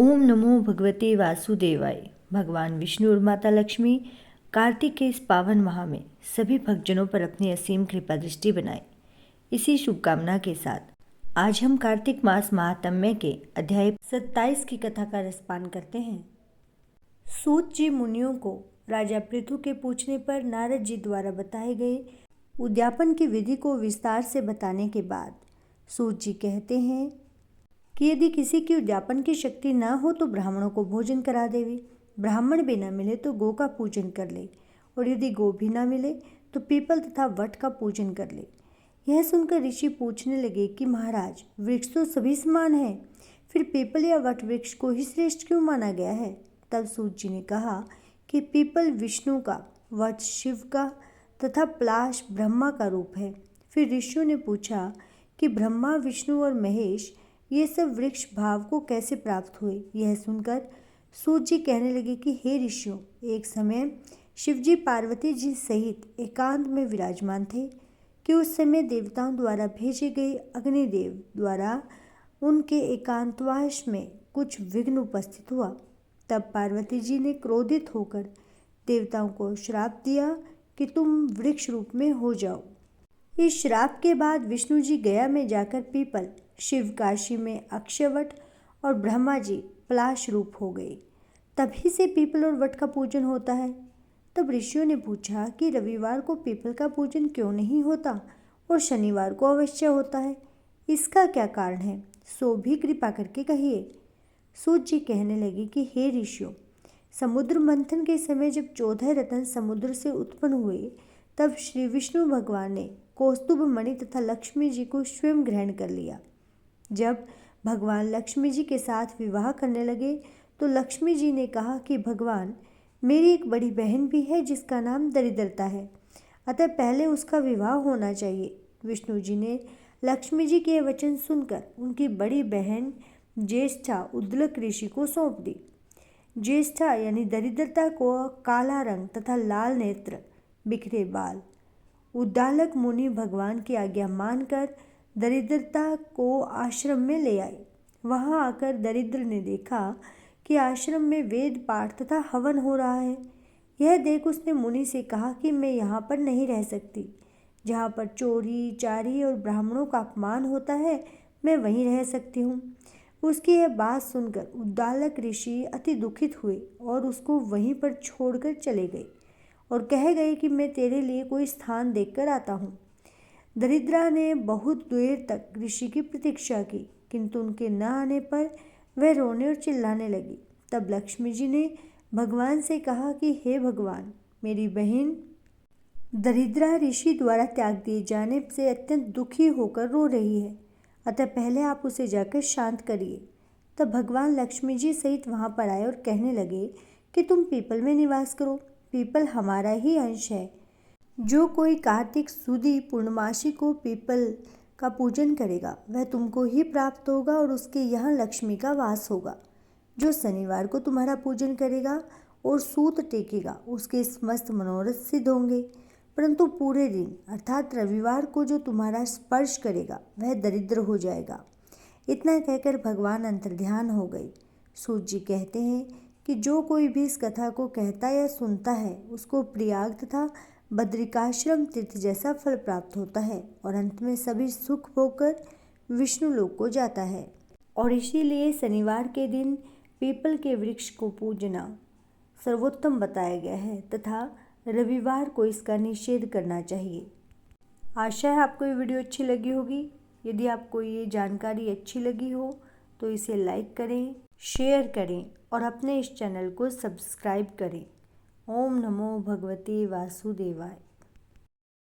ओम नमो भगवते वासुदेवाय। भगवान विष्णु और माता लक्ष्मी कार्तिक के इस पावन माह में सभी भक्तजनों पर अपनी असीम कृपा दृष्टि बनाए। इसी शुभकामना के साथ आज हम कार्तिक मास महात्म्य के अध्याय 27 की कथा का रसपान करते हैं। सूत जी मुनियों को राजा पृथु के पूछने पर नारद जी द्वारा बताए गए उद्यापन की विधि को विस्तार से बताने के बाद सूत जी कहते हैं कि यदि किसी की उद्यापन की शक्ति न हो तो ब्राह्मणों को भोजन करा देवे, ब्राह्मण भी न मिले तो गौ का पूजन कर ले, और यदि गौ भी न मिले तो पीपल तथा वट का पूजन कर ले। यह सुनकर ऋषि पूछने लगे कि महाराज, वृक्ष तो सभी समान है, फिर पीपल या वट वृक्ष को ही श्रेष्ठ क्यों माना गया है? तब सूत जी ने कहा कि पीपल विष्णु का, वट शिव का तथा प्लाश ब्रह्मा का रूप है। फिर ऋषियों ने पूछा कि ब्रह्मा, विष्णु और महेश ये सब वृक्ष भाव को कैसे प्राप्त हुए? यह सुनकर सूत जी कहने लगे कि हे ऋषियों, एक समय शिवजी पार्वती जी सहित एकांत में विराजमान थे कि उस समय देवताओं द्वारा भेजे गए अग्निदेव द्वारा उनके एकांतवास में कुछ विघ्न उपस्थित हुआ। तब पार्वती जी ने क्रोधित होकर देवताओं को श्राप दिया कि तुम वृक्ष रूप में हो जाओ। इस श्राप के बाद विष्णु जी गया में जाकर पीपल, शिव काशी में अक्षयवट और ब्रह्मा जी पलाश रूप हो गए। तभी से पीपल और वट का पूजन होता है। तब ऋषियों ने पूछा कि रविवार को पीपल का पूजन क्यों नहीं होता और शनिवार को अवश्य होता है? इसका क्या कारण है, सो भी कृपा करके कहिए। सूत जी कहने लगे कि हे ऋषियों, समुद्र मंथन के समय जब 14 रत्न समुद्र से उत्पन्न हुए तब श्री विष्णु भगवान ने कौस्तुभ मणि तथा लक्ष्मी जी को स्वयं ग्रहण कर लिया। जब भगवान लक्ष्मी जी के साथ विवाह करने लगे तो लक्ष्मी जी ने कहा कि भगवान, मेरी एक बड़ी बहन भी है जिसका नाम दरिद्रता है, अतः पहले उसका विवाह होना चाहिए। विष्णु जी ने लक्ष्मी जी के वचन सुनकर उनकी बड़ी बहन ज्येष्ठा उद्दलक ऋषि को सौंप दी। ज्येष्ठा यानी दरिद्रता को काला रंग तथा लाल नेत्र, बिखरे बाल। उद्दालक मुनि भगवान की आज्ञा मानकर दरिद्रता को आश्रम में ले आए। वहां आकर दरिद्र ने देखा कि आश्रम में वेद पाठ तथा हवन हो रहा है। यह देख उसने मुनि से कहा कि मैं यहाँ पर नहीं रह सकती। जहाँ पर चोरी चारी और ब्राह्मणों का अपमान होता है, मैं वहीं रह सकती हूँ। उसकी यह बात सुनकर उद्दालक ऋषि अति दुखित हुए और उसको वहीं पर छोड़कर चले गए और कह गए कि मैं तेरे लिए कोई स्थान देखकर आता हूँ। दरिद्रा ने बहुत देर तक ऋषि की प्रतीक्षा की, किंतु उनके न आने पर वह रोने और चिल्लाने लगी। तब लक्ष्मी जी ने भगवान से कहा कि हे भगवान, मेरी बहन दरिद्रा ऋषि द्वारा त्याग दिए जाने से अत्यंत दुखी होकर रो रही है, अतः पहले आप उसे जाकर शांत करिए। तब भगवान लक्ष्मी जी सहित वहाँ पर आए और कहने लगे कि तुम पीपल में निवास करो, पीपल हमारा ही अंश है। जो कोई कार्तिक सुदी पूर्णमासी को पीपल का पूजन करेगा वह तुमको ही प्राप्त होगा और उसके यहाँ लक्ष्मी का वास होगा। जो शनिवार को तुम्हारा पूजन करेगा और सूत टेकेगा उसके समस्त मनोरथ सिद्ध होंगे, परंतु पूरे दिन अर्थात रविवार को जो तुम्हारा स्पर्श करेगा वह दरिद्र हो जाएगा। इतना कहकर भगवान अंतर्ध्यान हो गए। सूत जी कहते हैं कि जो कोई भी इस कथा को कहता या सुनता है उसको प्रयाग तथा बद्रिकाश्रम तीर्थ जैसा फल प्राप्त होता है और अंत में सभी सुख भोगकर विष्णु लोक को जाता है। और इसीलिए शनिवार के दिन पीपल के वृक्ष को पूजना सर्वोत्तम बताया गया है तथा रविवार को इसका निषेध करना चाहिए। आशा है आपको ये वीडियो अच्छी लगी होगी। यदि आपको ये जानकारी अच्छी लगी हो तो इसे लाइक करें, शेयर करें और अपने इस चैनल को सब्सक्राइब करें। ओम नमो भगवते वासुदेवाय।